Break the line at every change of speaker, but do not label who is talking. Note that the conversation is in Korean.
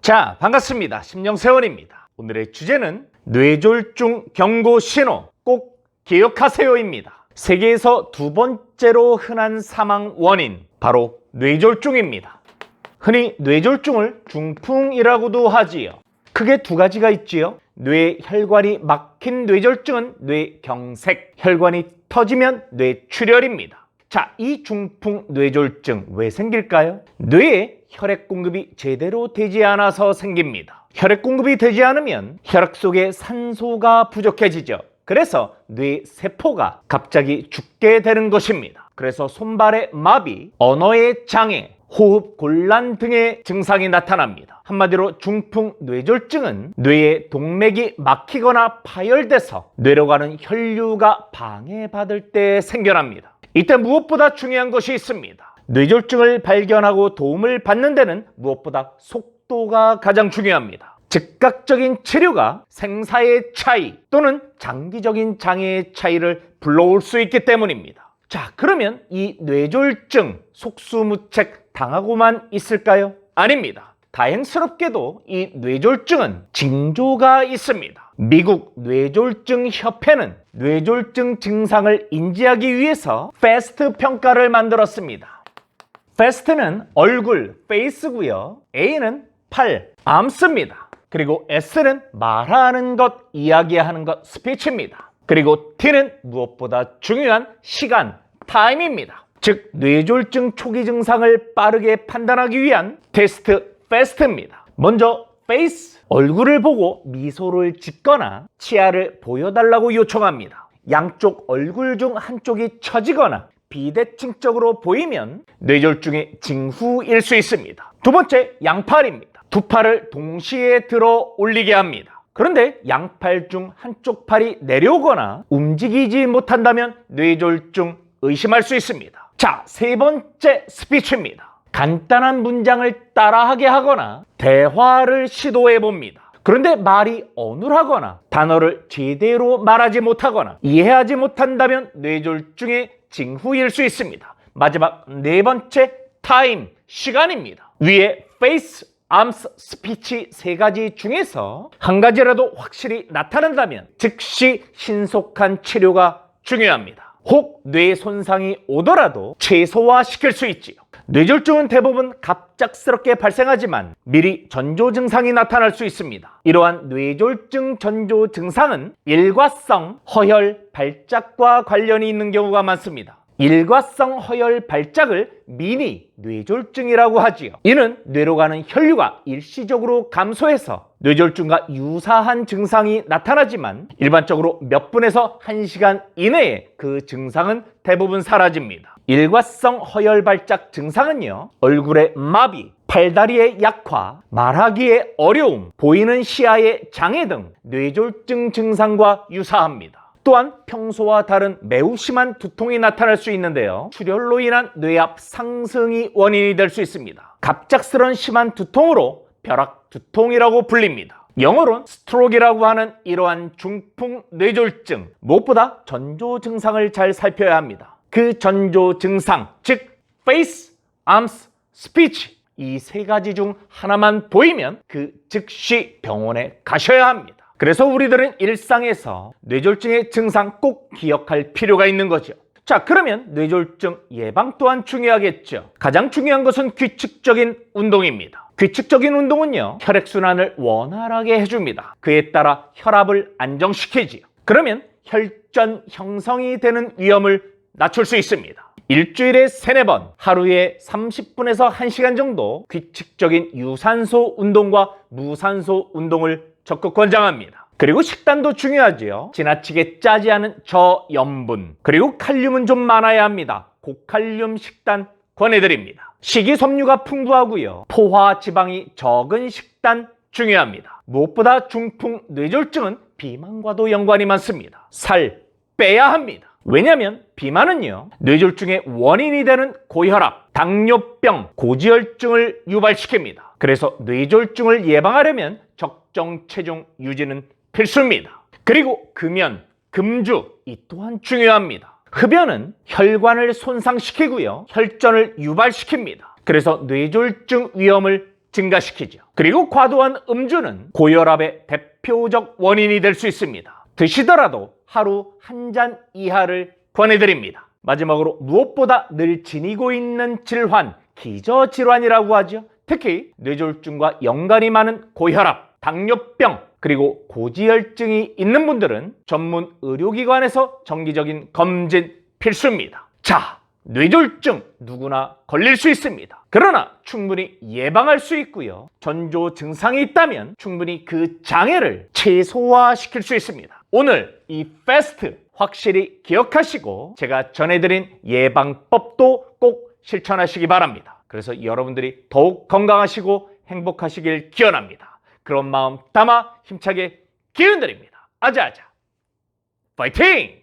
자, 반갑습니다. 심령세원입니다. 오늘의 주제는 뇌졸중 경고 신호 꼭 기억하세요입니다. 세계에서 두 번째로 흔한 사망 원인, 바로 뇌졸중입니다. 흔히 뇌졸중을 중풍이라고도 하지요. 크게 두 가지가 있지요. 뇌혈관이 막힌 뇌졸중은 뇌경색, 혈관이 터지면 뇌출혈입니다. 자, 이 중풍 뇌졸중 왜 생길까요? 뇌에 혈액 공급이 제대로 되지 않아서 생깁니다. 혈액 공급이 되지 않으면 혈액 속에 산소가 부족해지죠. 그래서 뇌세포가 갑자기 죽게 되는 것입니다. 그래서 손발의 마비, 언어의 장애, 호흡 곤란 등의 증상이 나타납니다. 한마디로 중풍 뇌졸중은 뇌의 동맥이 막히거나 파열돼서 뇌로 가는 혈류가 방해받을 때 생겨납니다. 이때 무엇보다 중요한 것이 있습니다. 뇌졸중을 발견하고 도움을 받는 데는 무엇보다 속도가 가장 중요합니다. 즉각적인 치료가 생사의 차이 또는 장기적인 장애의 차이를 불러올 수 있기 때문입니다. 자, 그러면 이 뇌졸중 속수무책 당하고만 있을까요? 아닙니다. 다행스럽게도 이 뇌졸중은 징조가 있습니다. 미국 뇌졸중 협회는 뇌졸중 증상을 인지하기 위해서 패스트 평가를 만들었습니다. 패스트는 얼굴, 페이스고요. A는 팔, 암스입니다. 그리고 S는 말하는 것, 이야기하는 것, 스피치입니다. 그리고 T는 무엇보다 중요한 시간, 타임입니다. 즉 뇌졸중 초기 증상을 빠르게 판단하기 위한 테스트 패스트입니다. 먼저 페이스, 얼굴을 보고 미소를 짓거나 치아를 보여달라고 요청합니다. 양쪽 얼굴 중 한쪽이 처지거나 비대칭적으로 보이면 뇌졸중의 징후일 수 있습니다. 두 번째, 양팔입니다. 두 팔을 동시에 들어 올리게 합니다. 그런데 양팔 중 한쪽 팔이 내려오거나 움직이지 못한다면 뇌졸중 의심할 수 있습니다. 자, 세 번째, 스피치입니다. 간단한 문장을 따라하게 하거나 대화를 시도해 봅니다. 그런데 말이 어눌하거나 단어를 제대로 말하지 못하거나 이해하지 못한다면 뇌졸중의 징후일 수 있습니다. 마지막 네 번째, 타임, 시간입니다. 위에 페이스, 암스, 스피치 세 가지 중에서 한 가지라도 확실히 나타난다면 즉시 신속한 치료가 중요합니다. 혹 뇌 손상이 오더라도 최소화시킬 수 있지요. 뇌졸중은 대부분 갑작스럽게 발생하지만 미리 전조 증상이 나타날 수 있습니다. 이러한 뇌졸중 전조 증상은 일과성 허혈 발작과 관련이 있는 경우가 많습니다. 일과성 허혈 발작을 미니 뇌졸중이라고 하지요. 이는 뇌로 가는 혈류가 일시적으로 감소해서 뇌졸중과 유사한 증상이 나타나지만 일반적으로 몇 분에서 1시간 이내에 그 증상은 대부분 사라집니다. 일과성 허혈 발작 증상은요, 얼굴의 마비, 팔다리의 약화, 말하기의 어려움, 보이는 시야의 장애 등 뇌졸중 증상과 유사합니다. 또한 평소와 다른 매우 심한 두통이 나타날 수 있는데요, 출혈로 인한 뇌압 상승이 원인이 될 수 있습니다. 갑작스런 심한 두통으로 벼락 두통이라고 불립니다. 영어로는 스트로크라고 하는 이러한 중풍 뇌졸중, 무엇보다 전조 증상을 잘 살펴야 합니다. 그 전조 증상, 즉 페이스, 암스, 스피치 이 세 가지 중 하나만 보이면 그 즉시 병원에 가셔야 합니다. 그래서 우리들은 일상에서 뇌졸중의 증상 꼭 기억할 필요가 있는 거죠. 자, 그러면 뇌졸중 예방 또한 중요하겠죠. 가장 중요한 것은 규칙적인 운동입니다. 규칙적인 운동은요, 혈액순환을 원활하게 해줍니다. 그에 따라 혈압을 안정시키지요. 그러면 혈전 형성이 되는 위험을 낮출 수 있습니다. 일주일에 3-4번, 하루에 30분에서 1시간 정도 규칙적인 유산소 운동과 무산소 운동을 적극 권장합니다. 그리고 식단도 중요하지요. 지나치게 짜지 않은 저염분, 그리고 칼륨은 좀 많아야 합니다. 고칼륨 식단 권해드립니다. 식이섬유가 풍부하고요, 포화 지방이 적은 식단 중요합니다. 무엇보다 중풍 뇌졸중은 비만과도 연관이 많습니다. 살 빼야 합니다. 왜냐하면 비만은요, 뇌졸중의 원인이 되는 고혈압, 당뇨병, 고지혈증을 유발시킵니다. 그래서 뇌졸중을 예방하려면 적정 체중 유지는 필수입니다. 그리고 금연, 금주 이 또한 중요합니다. 흡연은 혈관을 손상시키고요, 혈전을 유발시킵니다. 그래서 뇌졸중 위험을 증가시키죠. 그리고 과도한 음주는 고혈압의 대표적 원인이 될 수 있습니다. 드시더라도 하루 한 잔 이하를 권해드립니다. 마지막으로 무엇보다 늘 지니고 있는 질환, 기저질환이라고 하죠. 특히 뇌졸중과 연관이 많은 고혈압, 당뇨병, 그리고 고지혈증이 있는 분들은 전문 의료기관에서 정기적인 검진 필수입니다. 자, 뇌졸중 누구나 걸릴 수 있습니다. 그러나 충분히 예방할 수 있고요. 전조 증상이 있다면 충분히 그 장애를 최소화시킬 수 있습니다. 오늘 이 패스트 확실히 기억하시고 제가 전해드린 예방법도 꼭 실천하시기 바랍니다. 그래서 여러분들이 더욱 건강하시고 행복하시길 기원합니다. 그런 마음 담아 힘차게 기운드립니다. 아자아자 파이팅!